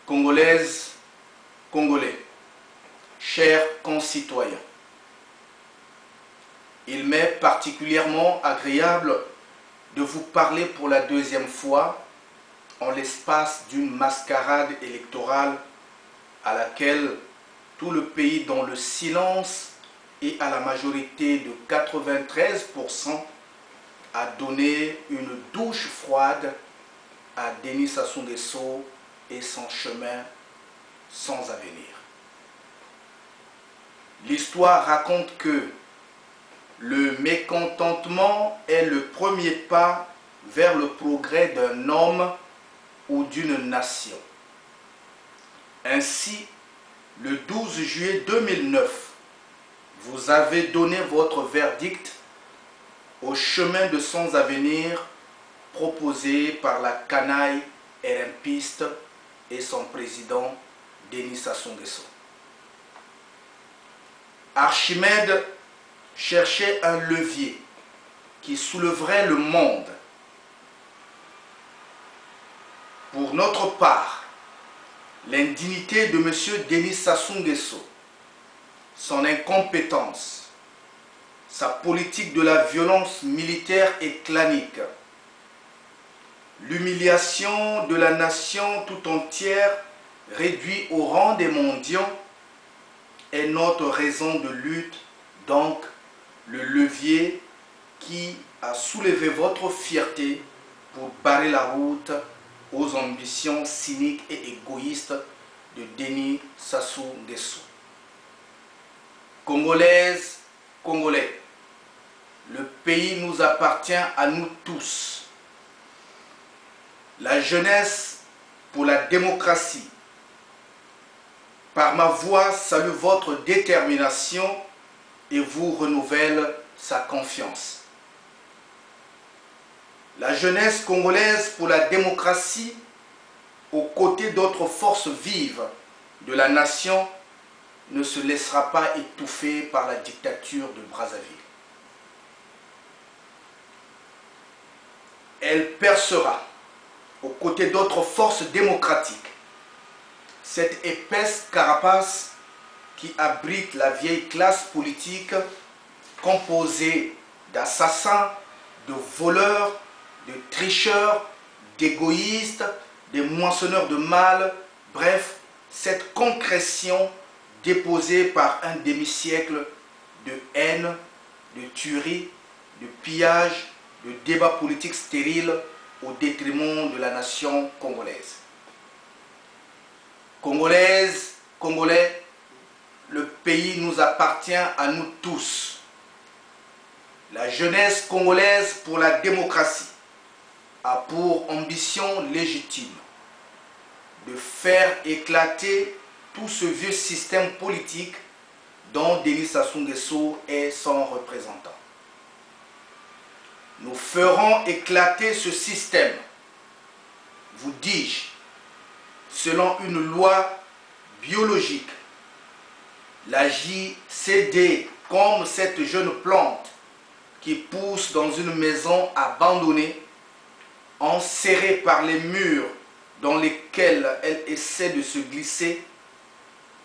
Congolaises, Congolais, chers concitoyens, il m'est particulièrement agréable de vous parler pour la deuxième fois en l'espace d'une mascarade électorale à laquelle tout le pays, dans le silence et à la majorité de 93%, a donné une douche froide à Denis Sassou Nguesso et son chemin sans avenir. L'histoire raconte que le mécontentement est le premier pas vers le progrès d'un homme ou d'une nation. Ainsi, le 12 juillet 2009, vous avez donné votre verdict au chemin de sans avenir proposé par la canaille RMPiste et son président Denis Sassou Nguesso. Archimède cherchait un levier qui soulèverait le monde. Pour notre part, l'indignité de M. Denis Sassou Nguesso, son incompétence, sa politique de la violence militaire et clanique, l'humiliation de la nation tout entière réduite au rang des mendiants est notre raison de lutte, donc le levier qui a soulevé votre fierté pour barrer la route aux ambitions cyniques et égoïstes de Denis Sassou Nguesso. Congolaises, Congolais, le pays nous appartient à nous tous. La jeunesse pour la démocratie, par ma voix, salue votre détermination et vous renouvelle sa confiance. La jeunesse congolaise pour la démocratie, aux côtés d'autres forces vives de la nation, ne se laissera pas étouffer par la dictature de Brazzaville. Elle percera, aux côtés d'autres forces démocratiques, cette épaisse carapace qui abrite la vieille classe politique composée d'assassins, de voleurs, de tricheurs, d'égoïstes, de moissonneurs de mal, bref, cette concrétion déposée par un demi-siècle de haine, de tuerie, de pillage, de débats politiques stériles au détriment de la nation congolaise. Congolaises, Congolais, le pays nous appartient à nous tous. La jeunesse congolaise pour la démocratie a pour ambition légitime de faire éclater tout ce vieux système politique dont Denis Sassou Nguesso est son représentant. Nous ferons éclater ce système, vous dis-je, selon une loi biologique. La JCD, comme cette jeune plante qui pousse dans une maison abandonnée, enserrée par les murs dans lesquels elle essaie de se glisser,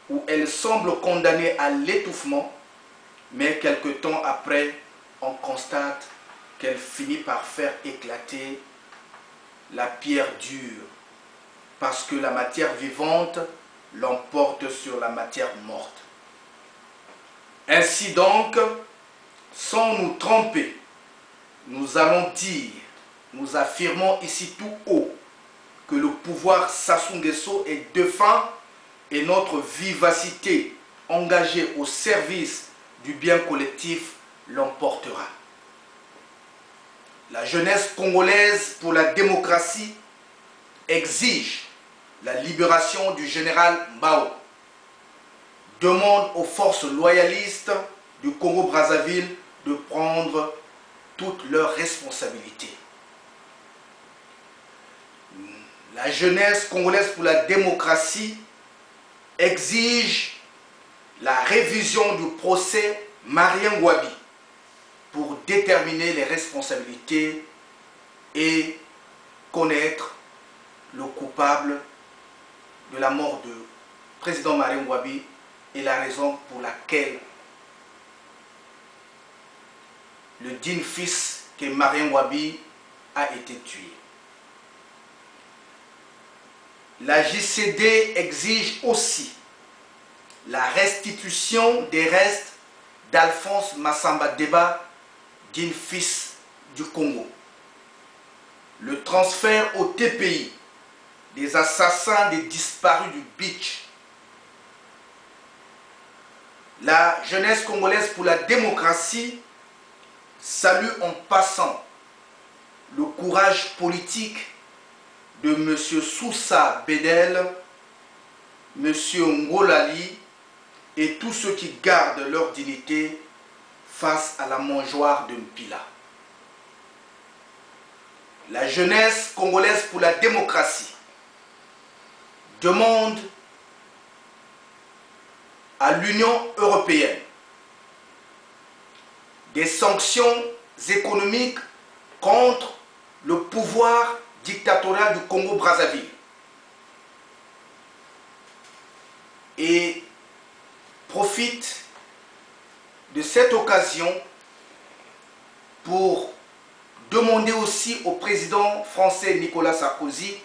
où elle semble condamnée à l'étouffement, mais quelque temps après, on constate qu'elle finit par faire éclater la pierre dure, parce que la matière vivante l'emporte sur la matière morte. Ainsi donc, sans nous tromper, nous allons dire, nous affirmons ici tout haut, que le pouvoir Sassou Nguesso est défunt et notre vivacité engagée au service du bien collectif l'emportera. La jeunesse congolaise pour la démocratie exige la libération du général Mbao, demande aux forces loyalistes du Congo-Brazzaville de prendre toutes leurs responsabilités. La jeunesse congolaise pour la démocratie exige la révision du procès Marien Ngouabi pour déterminer les responsabilités et connaître le coupable de la mort du président Marien Ngouabi et la raison pour laquelle le digne fils que Marien Ngouabi a été tué. La JCD exige aussi la restitution des restes d'Alphonse Massamba Deba, digne fils du Congo. Le transfert au TPI des assassins des disparus du Beach. La jeunesse congolaise pour la démocratie salue en passant le courage politique de M. Sousa Bedel, M. Ngolali et tous ceux qui gardent leur dignité face à la mangeoire de Mpila. La jeunesse congolaise pour la démocratie demande à l'Union européenne des sanctions économiques contre le pouvoir dictatorial du Congo-Brazzaville et profite de cette occasion pour demander aussi au président français Nicolas Sarkozy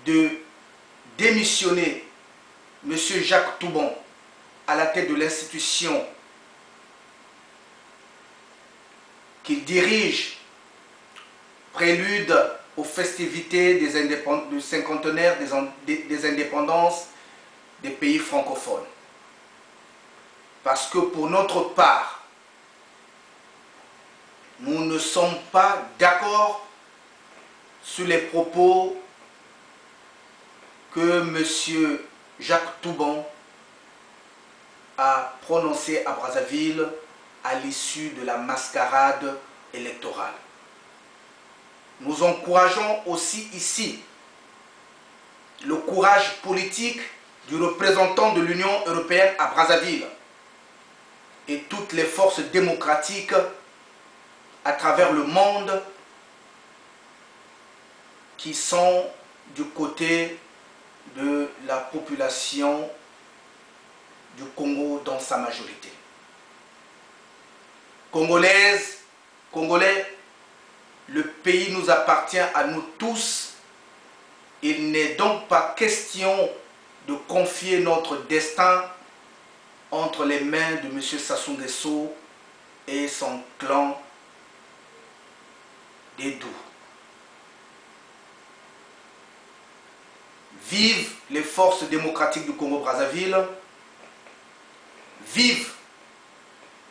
de démissionner M. Jacques Toubon à la tête de l'institution qu'il dirige, prélude aux festivités du cinquantenaire des indépendances des pays francophones. Parce que pour notre part, nous ne sommes pas d'accord sur les propos que M. Jacques Toubon a prononcés à Brazzaville à l'issue de la mascarade électorale. Nous encourageons aussi ici le courage politique du représentant de l'Union européenne à Brazzaville et toutes les forces démocratiques à travers le monde qui sont du côté de la population du Congo dans sa majorité. Congolaises, Congolais, le pays nous appartient à nous tous. Il n'est donc pas question de confier notre destin entre les mains de M. Sassou Nguesso et son clan des Dou. Vive les forces démocratiques du Congo-Brazzaville. Vive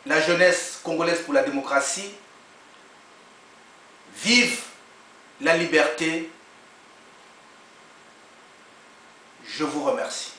la jeunesse congolaise pour la démocratie. Vive la liberté. Je vous remercie.